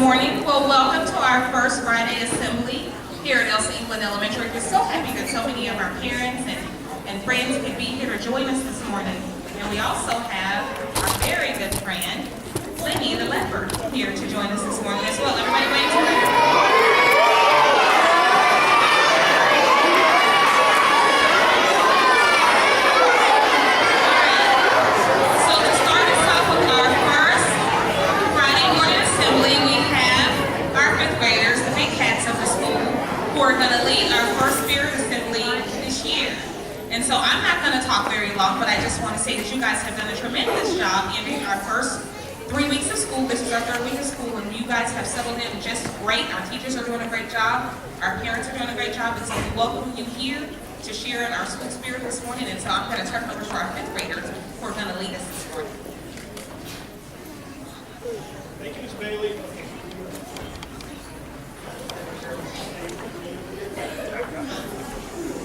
morning. Well, welcome to our first Friday assembly here at Elsa England Elementary. We're so happy that so many of our parents and friends could be here to join us this morning. And we also have our very good friend, Lenny the leopard, here to join us this morning as well. Everybody wave to her. We're going to lead our first Spirit Assembly this year. And so I'm not going to talk very long, but I just want to say that you guys have done a tremendous job in our first 3 weeks of school. This is our third week of school, and you guys have settled in just great. Our teachers are doing a great job. Our parents are doing a great job. And so we welcome you here to share in our school spirit this morning. And so I'm going to turn it over to our fifth graders who are going to lead us this morning. Thank you, Ms. Bailey.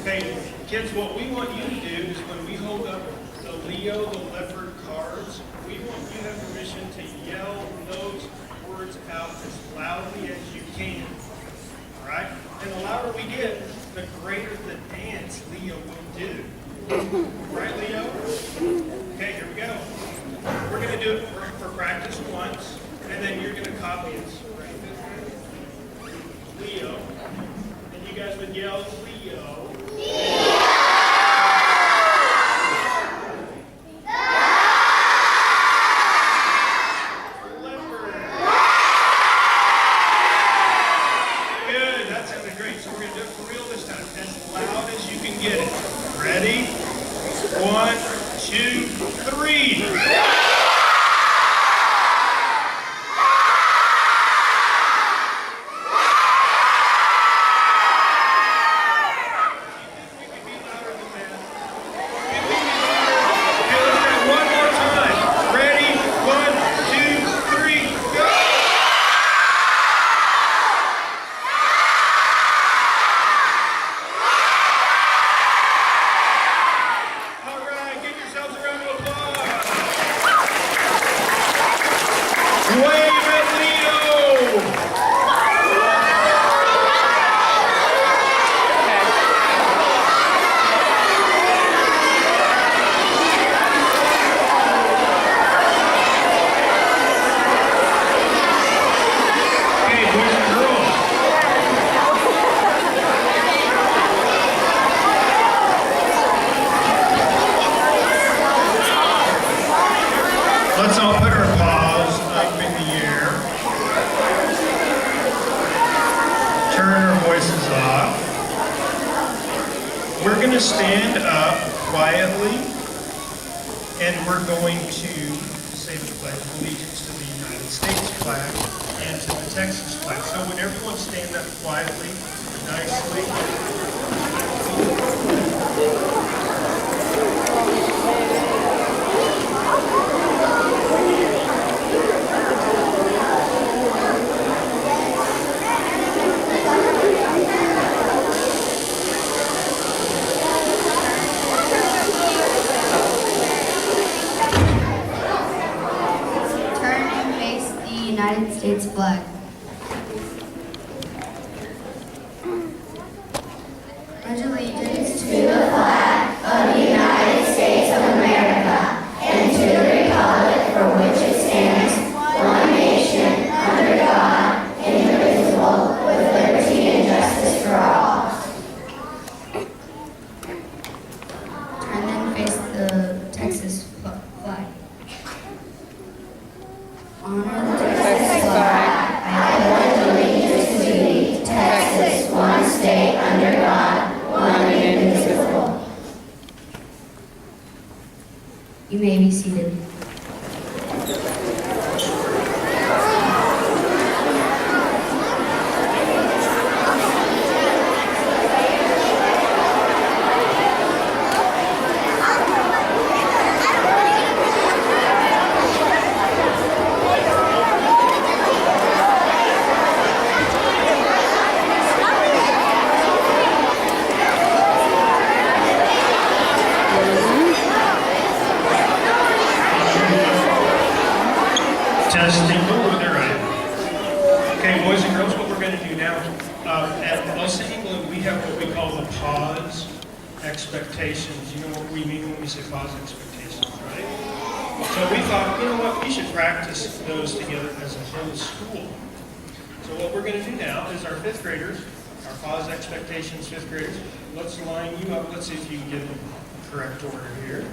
Okay, kids, what we want you to do is when we hold up the Leo, the leopard cards, we want you to have permission to yell those words out as loudly as you can. All right? And the louder we get, the greater the dance Leo will do. Right, Leo? Okay, here we go. We're going to do it for practice once, and then you're going to copy us. Right? Leo. And you guys would yell, Leo. Let's all put our paws up in the air. Turn our voices off. We're going to stand up quietly, and we're going to say the Pledge of Allegiance to the United States flag and to the Texas flag. So would everyone stand up quietly, nicely? United States flag. Pledge allegiance to the flag of the United States of America and to the republic for which it stands, one nation, under God, indivisible, with liberty and justice for all. And then face the Texas flag. Honor the Texas flag. I pledge allegiance to thee, Texas, one state under God, one and indivisible. You may be seated. Testing, with their right. Okay, boys and girls, what we're going to do now, at Los England, we have what we call the pause expectations. You know what we mean when we say pause expectations, right? So we thought, you know what, we should practice those together as a whole school. So what we're going to do now is our fifth graders, our pause expectations fifth graders, let's line you up. Let's see if you can get in the correct order here.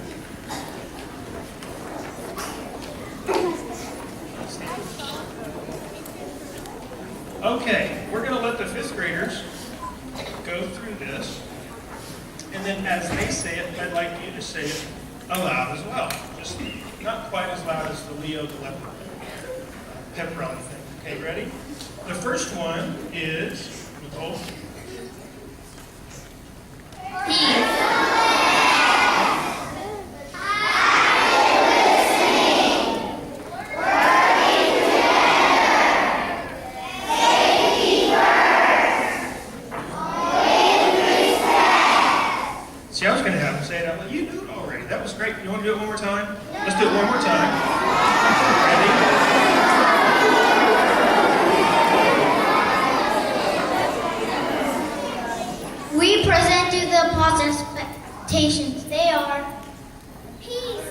Okay, we're going to let the fifth graders go through this, and then as they say it, I'd like you to say it aloud as well. Just not quite as loud as the Leo the leopard pep rally thing. Okay, ready? The first one is Nicole. See, I was going to have them say it out loud. You knew it already. That was great. You want to do it one more time? Let's do it one more time. Ready? We present you the pause expectations. They are peace.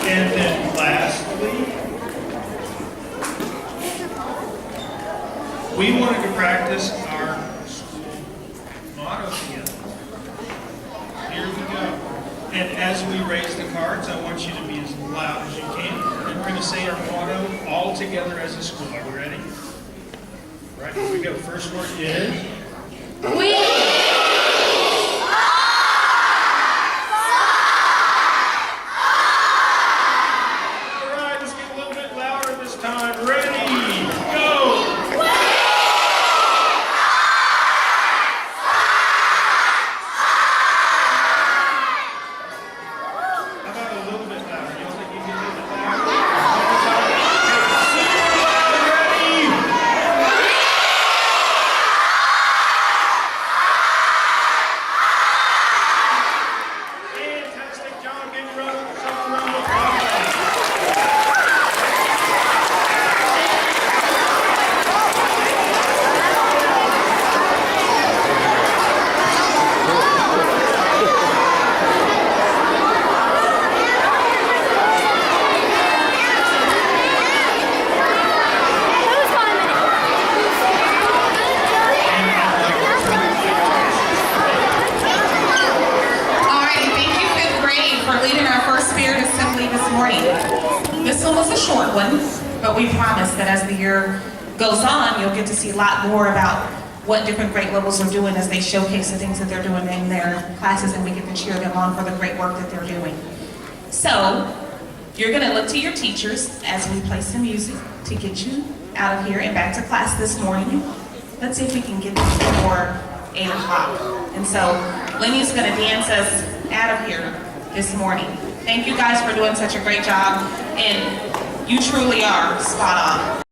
And then lastly, we wanted to practice our school motto together. Here we go. And as we raise the cards, I want you to be as loud as you can. And we're going to say our motto all together as a school. Are we ready? Right, here we go. First word is... Time. Ready, go! How about a little bit louder? You don't think you can do it louder? Ready? Fantastic job, give me a round of applause. This one was a short one, but we promise that as the year goes on, you'll get to see a lot more about what different grade levels are doing as they showcase the things that they're doing in their classes, and we get to cheer them on for the great work that they're doing. So, you're going to look to your teachers as we play some music to get you out of here and back to class this morning. Let's see if we can get this before 8 o'clock. And so, Lenny's going to dance us out of here this morning. Thank you guys for doing such a great job, and you truly are spot on.